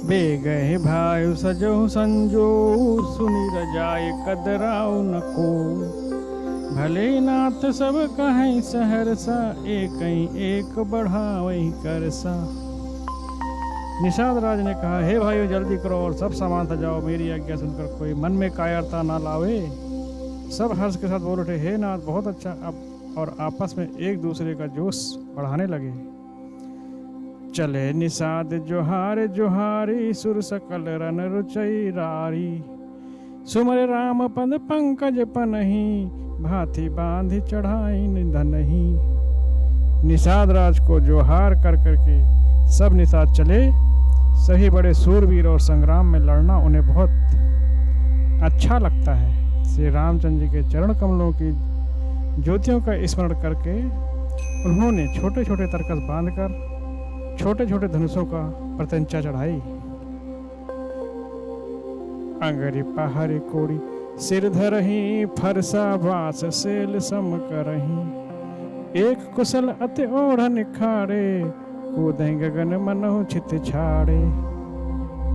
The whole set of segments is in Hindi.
बेगहि भायु सजहु संजो, सुनि रजाय कदराउ न को। भले नाथ सब कहीं सहरसा, एकहीं एक बढ़ावहीं करसा। निषाद राज ने कहा, हे भाइयों जल्दी करो और सब सामान सजाओ, मेरी आज्ञा सुनकर कोई मन में कायरता ना लावे। सब हर्ष के साथ बोल उठे, हे नाथ बहुत अच्छा। अब और आपस में एक दूसरे का जोश बढ़ाने लगे। चले निषाद जोहार जोहारी, सुर सकल रन रुचई रारी। सुमर राम पद पंकज पनही, भांति बांधि चढ़ाई निधनही। निषाद राज को जोहार कर करके सब निषाद चले। सही बड़े सूरवीर और संग्राम में लड़ना उन्हें बहुत अच्छा लगता है। श्री रामचंद्र जी के चरण कमलों की ज्योतियों का स्मरण करके उन्होंने छोटे छोटे तरकस बांधकर छोटे छोटे धनुषों का प्रत्यंचा चढ़ाई। अंगरी पहाड़ी कोड़ी सिर धरही, फरसा बास सेल सम करही। एक कुशल अति ओढ़न खाड़े, कूदें गगन मनहु छित छाड़े।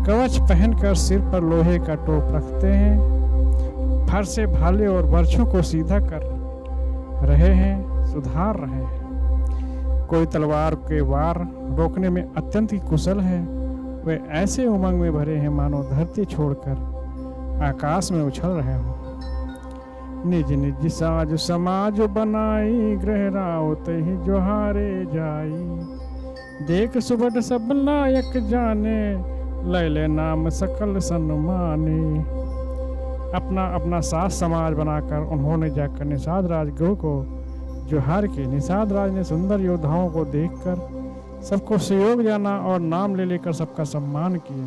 कवच पहनकर सिर पर लोहे का टोप रखते हैं। फरसे भाले और बर्छों को सीधा कर रहे हैं, सुधार रहे हैं। कोई तलवार के वार रोकने में अत्यंत ही कुशल है। वे ऐसे उमंग में भरे हैं मानो धरती छोड़कर आकाश में उछल रहे हो। निज निज साज समाज बनाई, ग्रह रावत ही जोहारे जाई। देख सुबह सब लायक जाने, लैले नाम सकल सन्माने। अपना अपना साज समाज बनाकर उन्होंने जाकर निषाद राजगुरु को जोहार की। निषाद राज ने सुंदर योद्धाओं को देखकर सबको सहयोग जाना और नाम ले लेकर सबका सम्मान किया।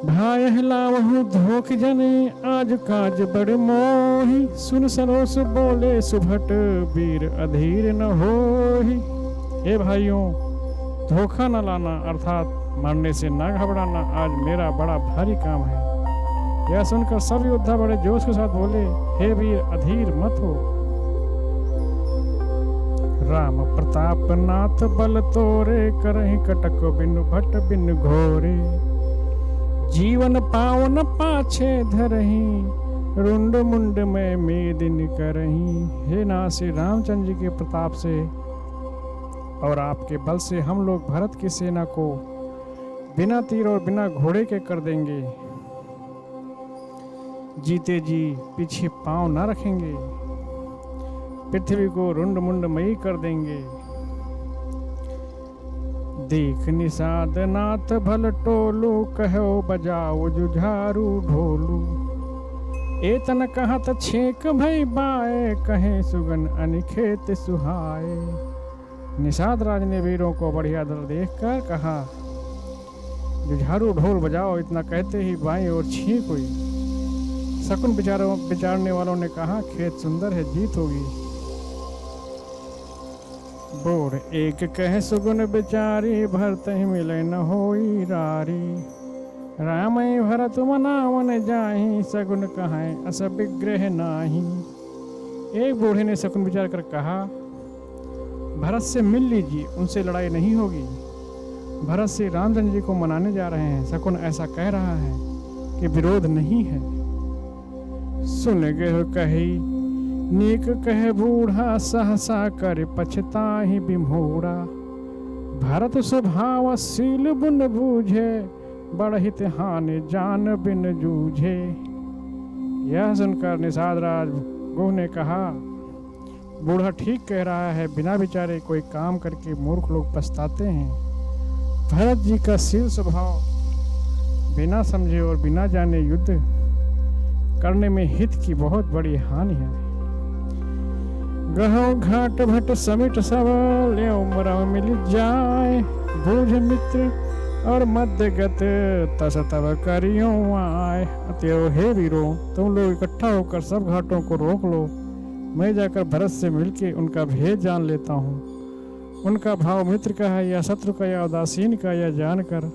भाई लावहु धोख जने, आज काज बड़ मोही। सुन सरोस बोले सुभट, वीर अधीर न होही। हे भाइयों, धोखा न लाना अर्थात मरने से न घबराना आज मेरा बड़ा भारी काम है। यह सुनकर सब योद्धा बड़े जोश के साथ बोले, हे वीर अधीर मत हो। राम प्रताप नाथ बल तोरे, करहि कटक बिनु भट बिन घोरे। जीवन पावन पाछे धरही, रुंड मुंड में मेदिन करही। हे नाथ, श्री रामचंद्र जी के प्रताप से और आपके बल से हम लोग भरत की सेना को बिना तीर और बिना घोड़े के कर देंगे। जीते जी पीछे पांव न रखेंगे, पृथ्वी को रुंड मुंड मई कर देंगे। देख निषाद नाथ भल टोलू, कहो बजाओ जुझारू ढोलू। एतन कहत छेक भई बाए, कहे सुगन अनिखेत सुहाए। निषाद राज ने वीरों को बढ़िया दल देखकर कहा, जुझारू ढोल बजाओ। इतना कहते ही बाएं और छींक हुई। शकुन विचारने वालों ने कहा, खेत सुंदर है, जीत होगी। बोर एक कहे सुगुन बिचारी, भरत ही मिले न होई रारी। राम भरत मनावन जाहि, सगुन कहें अस विग्रह नाही। एक बूढ़े ने शकुन विचार कर कहा, भरत से मिल लीजिए, उनसे लड़ाई नहीं होगी। भरत श्री रामचंद्र जी को मनाने जा रहे हैं। शकुन ऐसा कह रहा है कि विरोध नहीं है। सुन गए कही नीक कहे बूढ़ा, सहसा कर पछताहि बिमूढ़ा। भरत स्वभाव सील बुन बूझे, बड़हित हानि जान बिन जूझे। यह सुनकर निषाद राज गुह ने कहा, बूढ़ा ठीक कह रहा है, बिना विचारे कोई काम करके मूर्ख लोग पछताते हैं। भरत जी का शील स्वभाव बिना समझे और बिना जाने युद्ध करने में हित की बहुत बड़ी हानि है। गहो घाट भट समिट सब, ले उम्र मिल जाए। बूझ मित्र और मध्यगत, तस तब करियो आए। अतएव हे वीरों, तुम लोग इकट्ठा होकर सब घाटों को रोक लो। मैं जाकर भरत से मिलके उनका भेद जान लेता हूँ। उनका भाव मित्र का है या शत्रु का या उदासीन का, या जानकर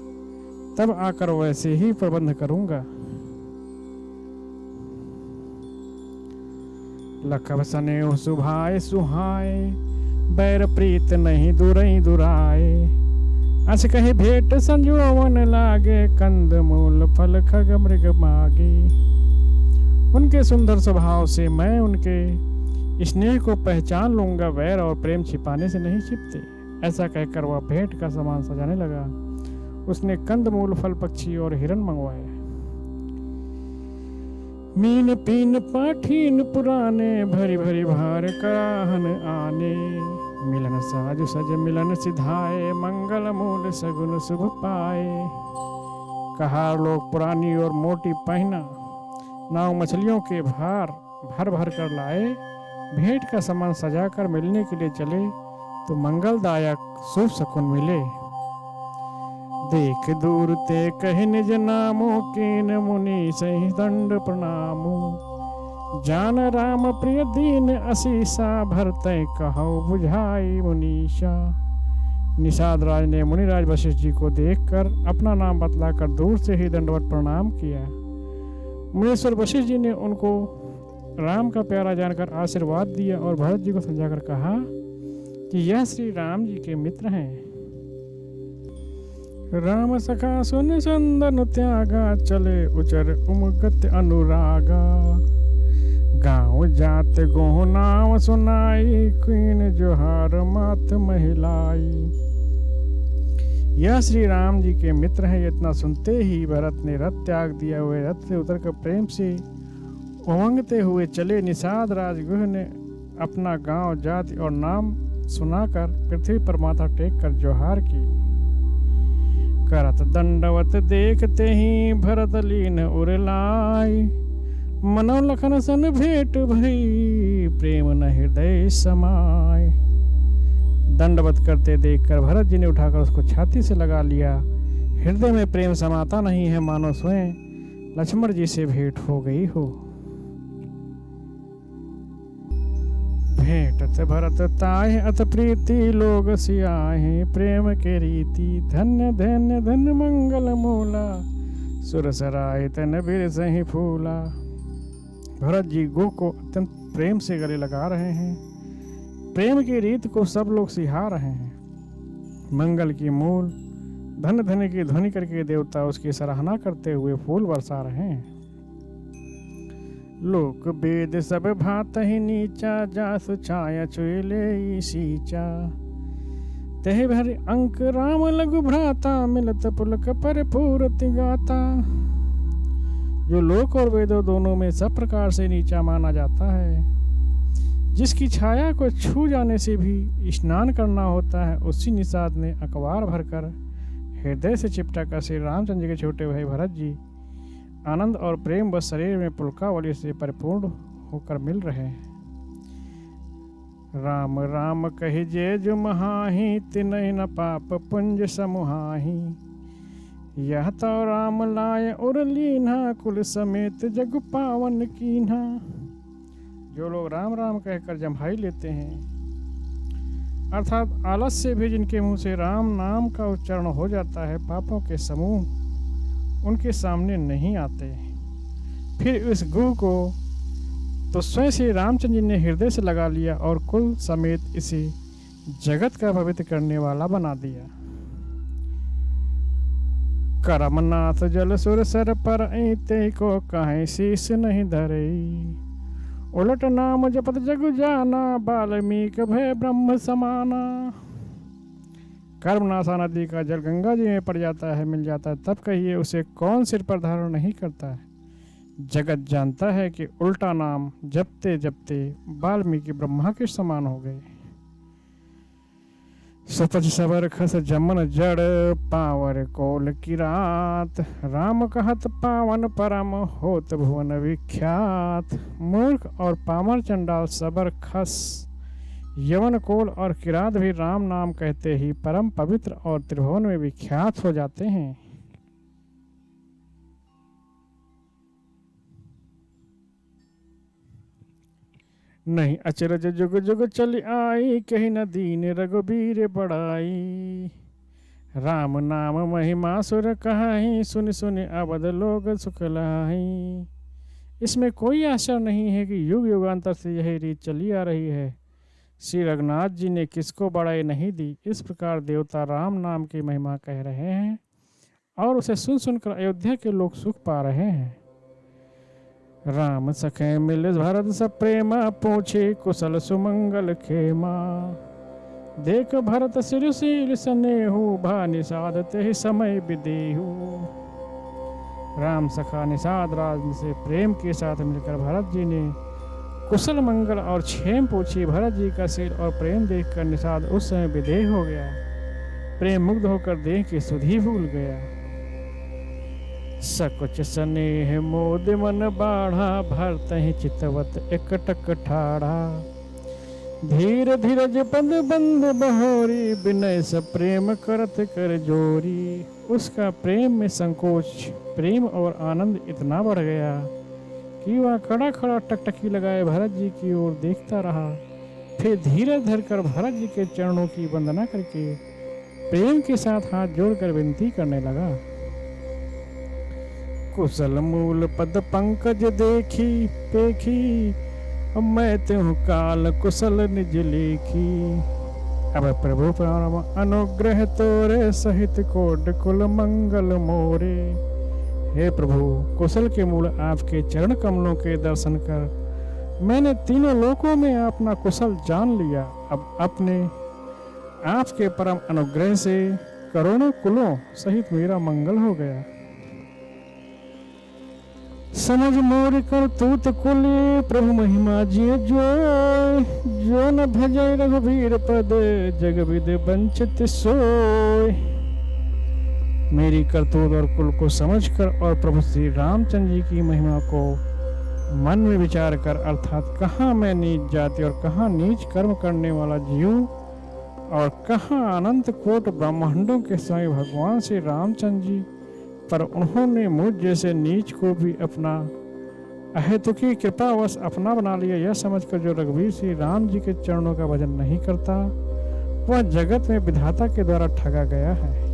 तब आकर वैसे ही प्रबंध करूंगा। लखब सनेह सुभाए सुहाए, बैर प्रीत नहीं दुरई दुराए। अस कहीं भेंट संजोवन लागे, कंद मूल फल खग मृग मागे। उनके सुंदर स्वभाव से मैं उनके स्नेह को पहचान लूंगा, वैर और प्रेम छिपाने से नहीं छिपते। ऐसा कहकर वह भेंट का सामान सजाने लगा। उसने कंद मूल फल पक्षी और हिरन मंगवाए। मीन पीन पाठीन पुराने, भरी भरी भार कराहन आने। मिलन साजु सज मिलन सिधाए, मंगल मूल सगुन शुभ पाए। कहार लोग पुरानी और मोटी पहना, नाव मछलियों के भार भर भर कर लाए। भेंट का सामान सजाकर मिलने के लिए चले तो मंगलदायक शुभ शकुन मिले। देख दूर ते कहि निज नामो, कीन मुनि सही दंड प्रणामो। जान राम प्रिय दीन असीसा, भरतै कहो बुझाई मुनीषा। निषाद राज ने मुनिराज वशिष्ठ जी को देखकर अपना नाम बतलाकर दूर से ही दंडवत प्रणाम किया। मुनीश्वर वशिष्ठ जी ने उनको राम का प्यारा जानकर आशीर्वाद दिया और भरत जी को समझाकर कहा कि यह श्री राम जी के मित्र हैं। राम सखा सुन संदन त्यागा, चले उचर उमगत अनुरागा। गाँव जात गोह नाम सुनाई, क्वीन जोहार मात महिलाई। यह श्री राम जी के मित्र हैं। इतना सुनते ही भरत ने रथ त्याग दिया हुए रथ से उतरकर प्रेम से उमंगते हुए चले। निषाद राजगुह ने अपना गांव जाति और नाम सुनाकर पृथ्वी पर माथा टेक कर जोहार की। करत दंडवत देखते ही भरत लीन उरलाई। मनो लखन सन भेंट भई, प्रेम न हृदय समाय। दंडवत करते देखकर भरत जी ने उठाकर उसको छाती से लगा लिया। हृदय में प्रेम समाता नहीं है, मानो स्वयं लक्ष्मण जी से भेंट हो गई हो। भेंटत भरत ताहि अत प्रीति, लोग सियाहि प्रेम के रीति। धन्य धन्य धन मंगल मूला, सुरसराय तन बिरसहि फूला। भरत जी गो को अत्यंत प्रेम से गले लगा रहे हैं। प्रेम की रीत को सब लोग सिहा रहे हैं। मंगल की मूल धन धन की ध्वनि करके देवता उसकी सराहना करते हुए फूल बरसा रहे हैं। लोक वेद सब भात ही नीचा, जासु छाया छुएले सींचा। तह भर अंक राम लघु भ्राता, मिलत पुलक पर पूरति गाता। जो लोक और वेदों दोनों में सब प्रकार से नीचा माना जाता है, जिसकी छाया को छू जाने से भी स्नान करना होता है, उसी निषाद ने अखबार भरकर हृदय से चिपटा कर श्री रामचंद्र जी के छोटे भाई भरत जी आनंद और प्रेम व शरीर में पुलकावली से परिपूर्ण होकर मिल रहे हैं। राम राम कहि जे जो महाही, तिनहि न पाप पुंज समुहाही। यह तो राम लाय उर लीन्हा, कुल समेत जग पावन कीन्हा। जो लोग राम राम कहकर जम्हाई लेते हैं, अर्थात आलस से भी जिनके मुंह से राम नाम का उच्चारण हो जाता है, पापों के समूह उनके सामने नहीं आते। फिर इस गुह को तो स्वयं श्री रामचंद्र जी ने हृदय से लगा लिया और कुल समेत इसे जगत का पवित्र करने वाला बना दिया। करमनाथ जल सुर सर पर, ते को कहीं शीश नहीं धरई। उलट नाम जपत जग जाना, वाल्मीकि भय ब्रह्म समाना। कर्मनाशा नदी का जल गंगा जी में पड़ जाता है, मिल जाता है, तब कहिए उसे कौन सिर पर धारण नहीं करता है। जगत जानता है कि उल्टा नाम जपते जपते वाल्मीकि ब्रह्मा के समान हो गए। सपच सबर खस जमन जड़, पावर कोल की रात। राम कहत पावन परम, होत भुवन विख्यात। मूर्ख और पामर चंडाल सबर खस यवन कोल और किरात भी राम नाम कहते ही परम पवित्र और त्रिभुवन में विख्यात हो जाते हैं। नहीं अचरज जुग जुग चल आई, कहीं न दीन रघुबीर बड़ाई। राम नाम महिमा सुर कहाई, सुन सुन अवध लोग सुख लाई। इसमें कोई आश्चर्य नहीं है कि युग युगांतर से यही रीत चली आ रही है। श्री रघुनाथ जी ने किसको बड़ाई नहीं दी। इस प्रकार देवता राम नाम की महिमा कह रहे हैं और उसे सुन सुनकर अयोध्या के लोग सुख पा रहे हैं। राम सखे मिल भरत सब प्रेमा, पूछे कुशल सुमंगल खेमा। देख भरत सिरशील स्नेहु, भा निषाद ते समय विदेहु। राम सखा निषाद राज से प्रेम के साथ मिलकर भरत जी ने कुशल मंगल और क्षेम पूछी। भरत जी का शील और प्रेम देखकर निषाद उस समय विदेह हो गया। प्रेम मुग्ध होकर देह की सुधि भूल गया। सकुच स्नेह मोद मन बाढ़ा, भरत ही चितवत एकटक ठाढ़ा। धीर धीरज पद बंद बहोरी, विनय सब प्रेम करत कर जोरी। उसका प्रेम में संकोच, प्रेम और आनंद इतना बढ़ गया कि वह खड़ा खड़ा टकटकी लगाए भरत जी की ओर देखता रहा। फिर धीरज धरकर भरत जी के चरणों की वंदना करके प्रेम के साथ हाथ जोड़कर विनती करने लगा। कुशल मूल पद पंकज देखी पेखी, मैं त्यों काल कुशल निज लेखी। अब प्रभु परम अनुग्रह तोरे, सहित कोट कुल मंगल मोरे। हे प्रभु, कुशल के मूल आपके चरण कमलों के दर्शन कर मैंने तीनों लोकों में अपना कुशल जान लिया। अब अपने आपके परम अनुग्रह से करोड़ों कुलों सहित मेरा मंगल हो गया। समझ मोर करतूत कुले, प्रभु महिमा जिय जो न भजय रघुवीर पद, जग विद वंचित सोय। मेरी करतूत और कुल को समझकर और प्रभु श्री रामचंद्र जी की महिमा को मन में विचार कर, अर्थात कहाँ मैं नीच जाति और कहाँ नीच कर्म करने वाला जीव और कहाँ अनंत कोट ब्रह्मांडों के स्वामी भगवान श्री रामचंद्र जी, पर उन्होंने मुझ जैसे नीच को भी अपना अहेतुकी कृपावश अपना बना लिया। यह समझकर जो रघुवीर श्री राम जी के चरणों का भजन नहीं करता, वह जगत में विधाता के द्वारा ठगा गया है।